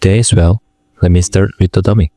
today's, well, let me start with the dummy.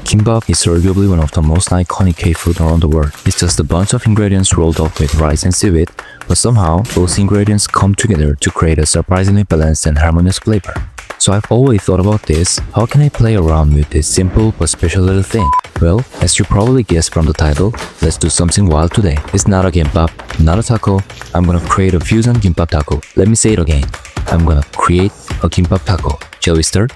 Kimbap is arguably one of the most iconic K-food around the world. It's just a bunch of ingredients rolled up with rice and seaweed, but somehow those ingredients come together to create a surprisingly balanced and harmonious flavor. So I've always thought about this, how can I play around with this simple but special little thing? Well, as you probably guessed from the title, let's do something wild today. It's not a kimbap, not a taco, I'm gonna create a Fusion Kimbap Taco. Let me say it again. I'm gonna create a kimbap taco. Shall we start?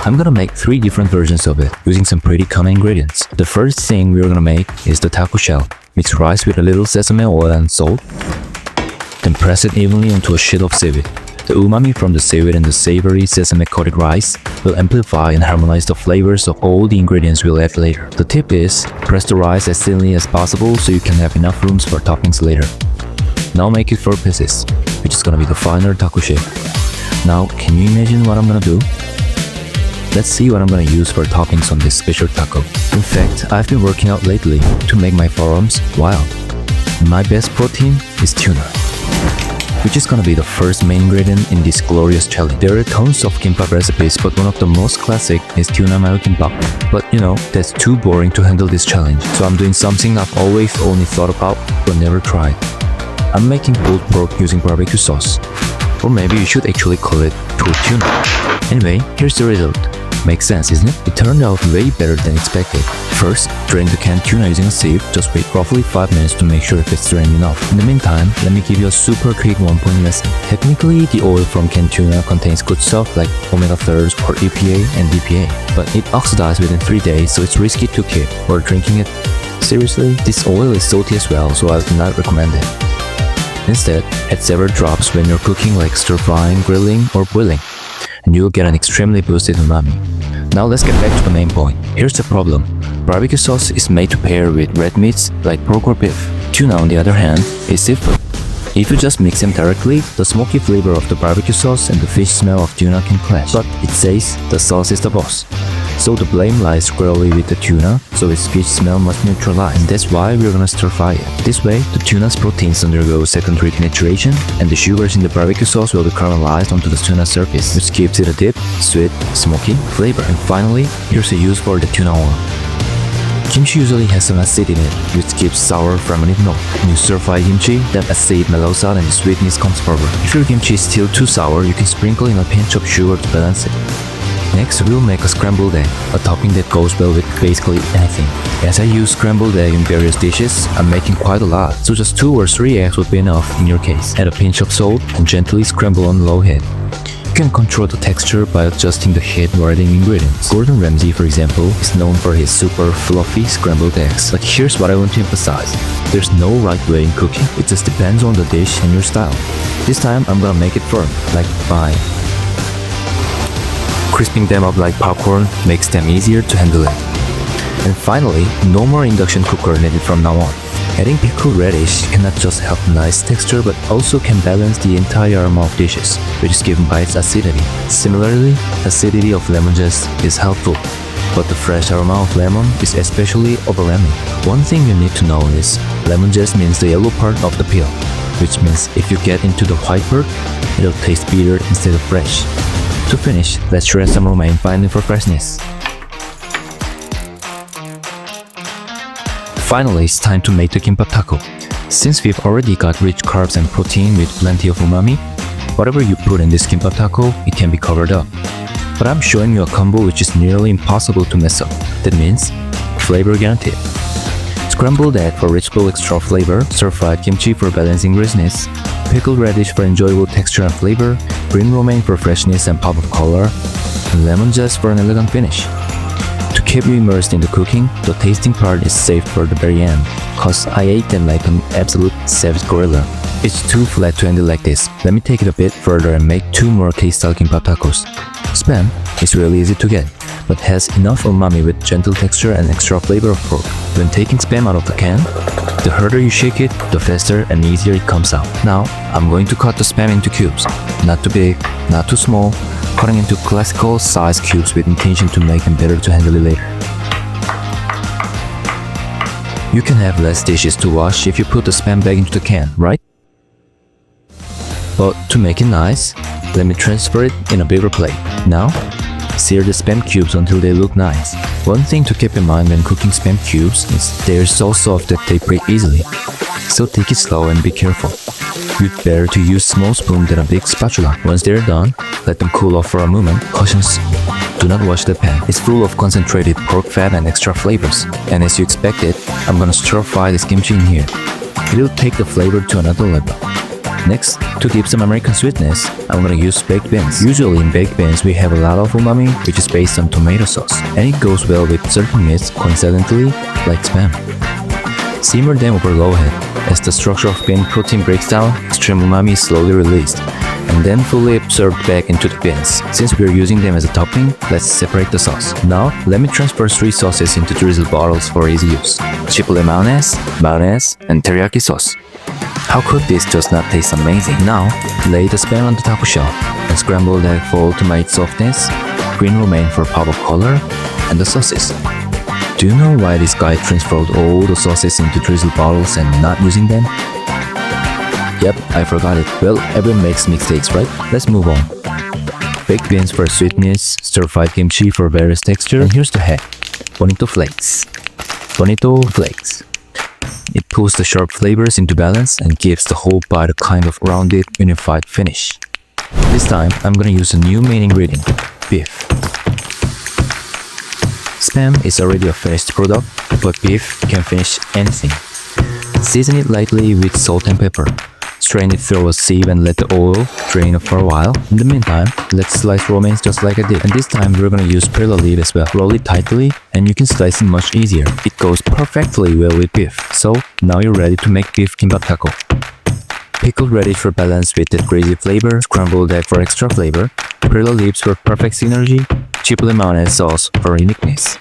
I'm gonna make 3 different versions of it, using some pretty common ingredients. The first thing we're gonna make is the taco shell. Mix rice with a little sesame oil and salt, then press it evenly onto a sheet of seaweed. The umami from the seaweed and the savory sesame-coated rice will amplify and harmonize the flavors of all the ingredients we'll add later. The tip is, press the rice as thinly as possible so you can have enough rooms for toppings later. Now make it 4 pieces, which is gonna be the final taco shape. Now, can you imagine what I'm gonna do? Let's see what I'm gonna use for toppings on this special taco. In fact, I've been working out lately to make my forearms wild. My best protein is tuna, which is gonna be the first main ingredient in this glorious challenge. There are tons of kimbap recipes, but one of the most classic is tuna mayo kimbap. But you know, that's too boring to handle this challenge, so I'm doing something I've always only thought about but never tried. I'm making pulled pork using barbecue sauce. Or maybe you should actually call it pulled tuna. Anyway, here's the result. Makes sense, isn't it? It turned out way better than expected. First, drain the canned tuna using a sieve. Just wait roughly 5 minutes to make sure if it's drained enough. In the meantime, let me give you a super quick 1-point lesson. Technically, the oil from canned tuna contains good stuff like omega-3s or EPA and DPA, but it oxidizes within 3 days, so it's risky to keep or drinking it. Seriously, this oil is salty as well, so I do not recommend it. Instead, add several drops when you're cooking, like stir-frying, grilling, or boiling, and you'll get an extremely boosted umami. Now let's get back to the main point. Here's the problem. Barbecue sauce is made to pair with red meats like pork or beef. Tuna, on the other hand, is seafood. If you just mix them directly, the smoky flavor of the barbecue sauce and the fish smell of tuna can clash. But it says the sauce is the boss. So the blame lies squarely with the tuna, so its fish smell must neutralize. And that's why we're gonna stir fry it. This way, the tuna's proteins undergo secondary denaturation, and the sugars in the barbecue sauce will be caramelized onto the tuna surface, which gives it a deep, sweet, smoky flavor. And finally, here's a use for the tuna oil. Kimchi usually has some acid in it, which gives sour fermented note. When you stir-fry kimchi, that acid mellows out and the sweetness comes forward. If your kimchi is still too sour, you can sprinkle in a pinch of sugar to balance it. Next, we'll make a scrambled egg, a topping that goes well with basically anything. As I use scrambled egg in various dishes, I'm making quite a lot, so just 2 or 3 eggs would be enough in your case. Add a pinch of salt and gently scramble on low heat. You can control the texture by adjusting the heat while adding ingredients. Gordon Ramsay, for example, is known for his super fluffy scrambled eggs. But here's what I want to emphasize. There's no right way in cooking. It just depends on the dish and your style. This time, I'm gonna make it firm, like pie. Crisping them up like popcorn makes them easier to handle it. And finally, no more induction cooker needed from now on. Adding pickled radish cannot just help nice texture but also can balance the entire aroma of dishes, which is given by its acidity. Similarly, acidity of lemon zest is helpful, but the fresh aroma of lemon is especially overwhelming. One thing you need to know is, lemon zest means the yellow part of the peel, which means if you get into the white part, it'll taste bitter instead of fresh. To finish, let's shred some romaine finely for freshness. Finally, it's time to make the kimbap taco. Since we've already got rich carbs and protein with plenty of umami, whatever you put in this kimbap taco, it can be covered up. But I'm showing you a combo which is nearly impossible to mess up. That means, flavor guaranteed. Scrambled egg for rich full extra flavor, stir-fried kimchi for balancing richness, pickled radish for enjoyable texture and flavor, green romaine for freshness and pop of color, and lemon zest for an elegant finish. To keep you immersed in the cooking, the tasting part is saved for the very end, cause I ate them like an absolute savage gorilla. It's too flat to handle like this. Let me take it a bit further and make 2 more K-style kimbap tacos. Spam is really easy to get, but has enough umami with gentle texture and extra flavor of pork. When taking spam out of the can, the harder you shake it, the faster and easier it comes out. Now, I'm going to cut the spam into cubes. Not too big, not too small, cutting into classical size cubes with intention to make them better to handle it later. You can have less dishes to wash if you put the spam back into the can, right? But to make it nice, let me transfer it in a bigger plate. Now, sear the spam cubes until they look nice. One thing to keep in mind when cooking spam cubes is they're so soft that they break easily. So take it slow and be careful. You'd better to use small spoon than a big spatula. Once they're done, let them cool off for a moment. Cautions: do not wash the pan. It's full of concentrated pork fat and extra flavors. And as you expected, I'm gonna stir fry this kimchi in here. It'll take the flavor to another level. Next, to give some American sweetness, I'm gonna use baked beans. Usually in baked beans, we have a lot of umami, which is based on tomato sauce. And it goes well with certain meats, coincidentally, like spam. Simmer them over low heat. As the structure of bean protein breaks down, extreme umami is slowly released, and then fully absorbed back into the beans. Since we're using them as a topping, let's separate the sauce. Now, let me transfer 3 sauces into drizzle bottles for easy use. Chipotle mayonnaise, and teriyaki sauce. How could this just not taste amazing? Now, lay the spam on the taco shell and scramble the egg for ultimate softness, green romaine for pop of color, and the sauces. Do you know why this guy transferred all the sauces into drizzle bottles and not using them? Yep, I forgot it. Well, everyone makes mistakes, right? Let's move on. Baked beans for sweetness, stir-fried kimchi for various texture, and here's the hack: bonito flakes. Bonito flakes. It pulls the sharp flavors into balance and gives the whole bite a kind of rounded, unified finish. This time, I'm gonna use a new main ingredient: beef. Spam is already a finished product, but beef can finish anything. Season it lightly with salt and pepper. Strain it through a sieve and let the oil drain for a while. In the meantime, let's slice romaines just like I did. And this time we're gonna use perilla leaf as well. Roll it tightly and you can slice it much easier. It goes perfectly well with beef. So now you're ready to make beef kimbap taco. Pickled radish for balance with that crazy flavor, scrambled egg for extra flavor, perilla leaves for perfect synergy, chipotle mayonnaise sauce for uniqueness.